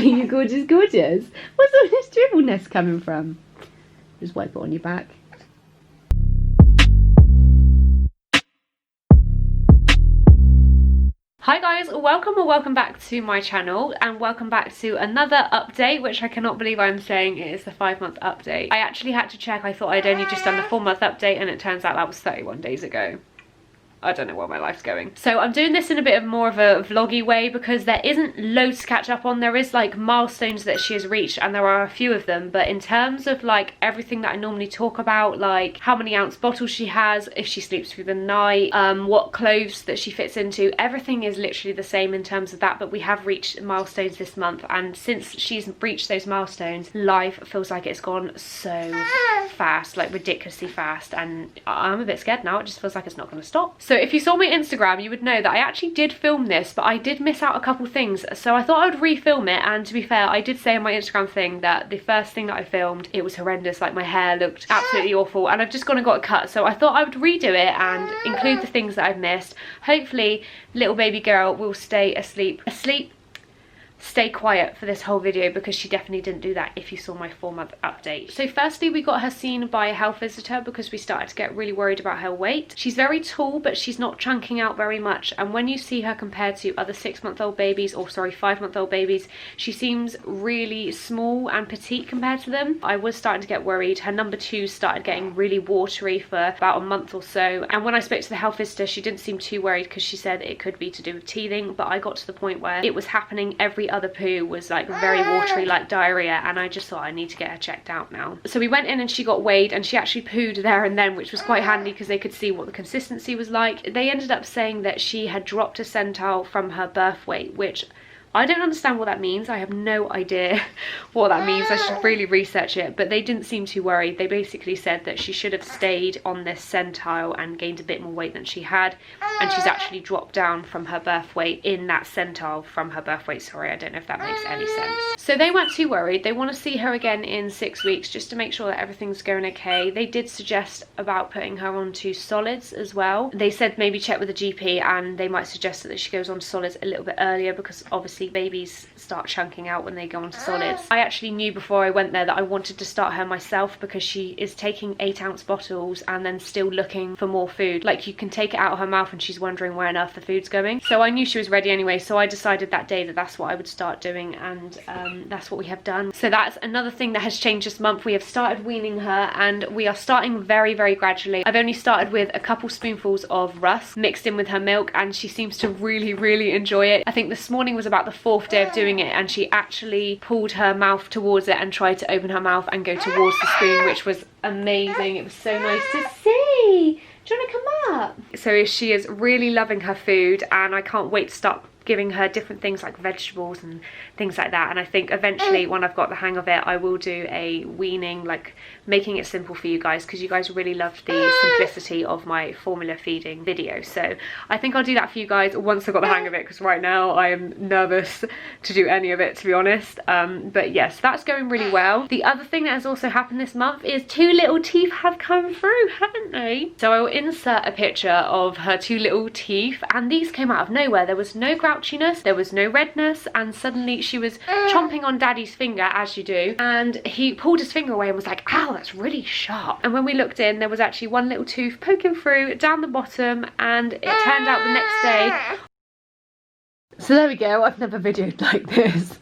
You gorgeous, gorgeous. Where's all this dribblness coming from? Just wipe it on your back. Hi guys, welcome or welcome back to my channel, and welcome back to another update, which I cannot believe I'm saying it is the 5-month update. I actually had to check. I thought I'd only just done the 4-month update, and it turns out that was 31 days ago. I don't know where my life's going. So I'm doing this in a bit of more of a vloggy way because there isn't loads to catch up on. There is like milestones that she has reached, and there are a few of them, but in terms of like everything that I normally talk about, like how many ounce bottles she has, if she sleeps through the night, what clothes that she fits into, everything is literally the same in terms of that. But we have reached milestones this month, and since she's reached those milestones, life feels like it's gone so fast, like ridiculously fast, and I'm a bit scared now. It just feels like it's not going to stop. So if you saw my Instagram, you would know that I actually did film this, but I did miss out a couple things, so I thought I would refilm it. And to be fair, I did say on my Instagram thing that the first thing that I filmed, it was horrendous. Like my hair looked absolutely awful, and I've just gone and got a cut, so I thought I would redo it and include the things that I've missed. Hopefully little baby girl will stay stay quiet for this whole video, because she definitely didn't do that if you saw my 4-month update. So firstly, we got her seen by a health visitor because we started to get really worried about her weight. She's very tall, but she's not chunking out very much, and when you see her compared to other 6-month-old babies, or sorry, 5-month-old babies, she seems really small and petite compared to them. I was starting to get worried. Her number 2 started getting really watery for about a month or so, and when I spoke to the health visitor, she didn't seem too worried because she said it could be to do with teething, but I got to the point where it was happening. Every other poo was like very watery, like diarrhea, and I just thought I need to get her checked out now. So we went in and she got weighed, and she actually pooed there and then, which was quite handy because they could see what the consistency was like. They ended up saying that she had dropped a centile from her birth weight, which I don't understand what that means. I have no idea what that means. I should really research it, but they didn't seem too worried. They basically said that she should have stayed on this centile and gained a bit more weight than she had, and she's actually dropped down from her birth weight in that centile from her birth weight. Sorry, I don't know if that makes any sense. So they weren't too worried. They want to see her again in 6 weeks just to make sure that everything's going okay. They did suggest about putting her onto solids as well. They said maybe check with the GP, and they might suggest that she goes on solids a little bit earlier, because obviously babies start chunking out when they go onto solids. I actually knew before I went there that I wanted to start her myself, because she is taking 8-ounce bottles and then still looking for more food. Like, you can take it out of her mouth and she's wondering where on earth the food's going. So I knew she was ready anyway, so I decided that day that that's what I would start doing, and that's what we have done. So that's another thing that has changed this month. We have started weaning her, and we are starting very, very gradually. I've only started with a couple spoonfuls of rusk mixed in with her milk, and she seems to really, really enjoy it. I think this morning was about the 4th day of doing it, and she actually pulled her mouth towards it and tried to open her mouth and go towards the spoon, which was amazing. It was so nice to see. Do you want to come up? So she is really loving her food, and I can't wait to start giving her different things like vegetables and things like that. And I think eventually, when I've got the hang of it, I will do a weaning, like making it simple for you guys, because you guys really loved the simplicity of my formula feeding video. So I think I'll do that for you guys once I've got the hang of it, because right now I am nervous to do any of it, to be honest. But yes, that's going really well. The other thing that has also happened this month is 2 little teeth have come through, haven't they? So I will insert a picture of her 2 little teeth, and these came out of nowhere. There was no grouchiness, there was no redness, and suddenly she was chomping on Daddy's finger, as you do, and he pulled his finger away and was like, ow, that's really sharp. And when we looked in, there was actually 1 little tooth poking through down the bottom, and it turned out the next day. So there we go. I've never videoed like this.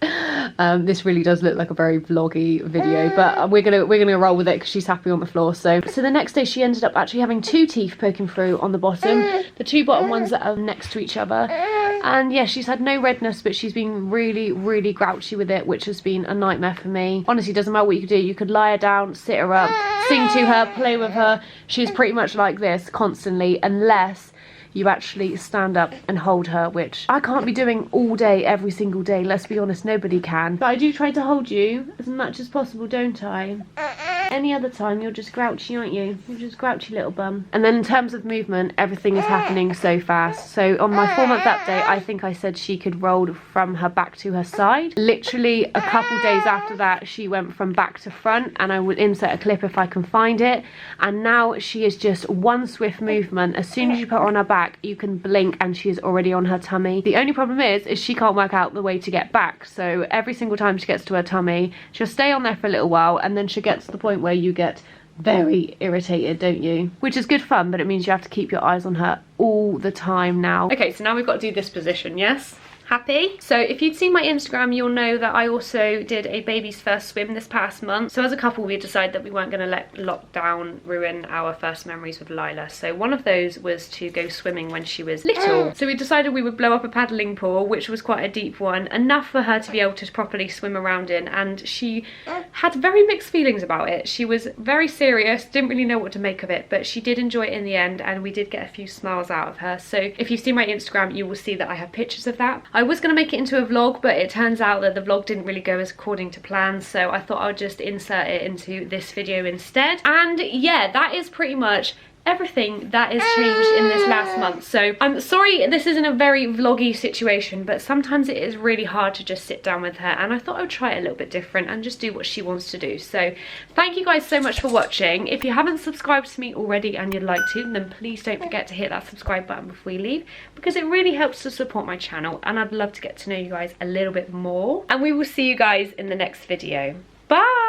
This really does look like a very vloggy video, but we're gonna roll with it because she's happy on the floor. So the next day she ended up actually having 2 teeth poking through on the bottom, the 2 bottom ones that are next to each other. And yeah, she's had no redness, but she's been really, really grouchy with it, which has been a nightmare for me. Honestly, doesn't matter what you could do. You could lie her down, sit her up, sing to her, play with her. She's pretty much like this constantly, unless you actually stand up and hold her, which I can't be doing all day, every single day. Let's be honest, nobody can. But I do try to hold you as much as possible, don't I? Any other time you're just grouchy, aren't you? You're just grouchy little bum. And then in terms of movement, everything is happening so fast. So on my 4-month update, I think I said she could roll from her back to her side. Literally a couple days after that, she went from back to front, and I would insert a clip if I can find it. And now she is just one swift movement. As soon as you put her on her back, you can blink and she is already on her tummy. The only problem is she can't work out the way to get back. So every single time she gets to her tummy, she'll stay on there for a little while, and then she'll get to the point where you get very irritated, don't you? Which is good fun, but it means you have to keep your eyes on her all the time now. Okay, so now we've got to do this position, yes? Happy? So if you'd seen my Instagram, you'll know that I also did a baby's first swim this past month. So as a couple, we decided that we weren't going to let lockdown ruin our first memories with Lila. So one of those was to go swimming when she was little. So we decided we would blow up a paddling pool, which was quite a deep one, enough for her to be able to properly swim around in. And she had very mixed feelings about it. She was very serious, didn't really know what to make of it, but she did enjoy it in the end, and we did get a few smiles out of her. So if you've seen my Instagram, you will see that I have pictures of that. I was going to make it into a vlog, but it turns out that the vlog didn't really go as according to plan, so I thought I would just insert it into this video instead. And yeah, that is pretty much everything that has changed in this last month. So I'm sorry this isn't a very vloggy situation, but sometimes it is really hard to just sit down with her, and I thought I would try it a little bit different and just do what she wants to do. So thank you guys so much for watching. If you haven't subscribed to me already and you'd like to, then please don't forget to hit that subscribe button before you leave, because it really helps to support my channel, and I'd love to get to know you guys a little bit more. And we will see you guys in the next video. Bye!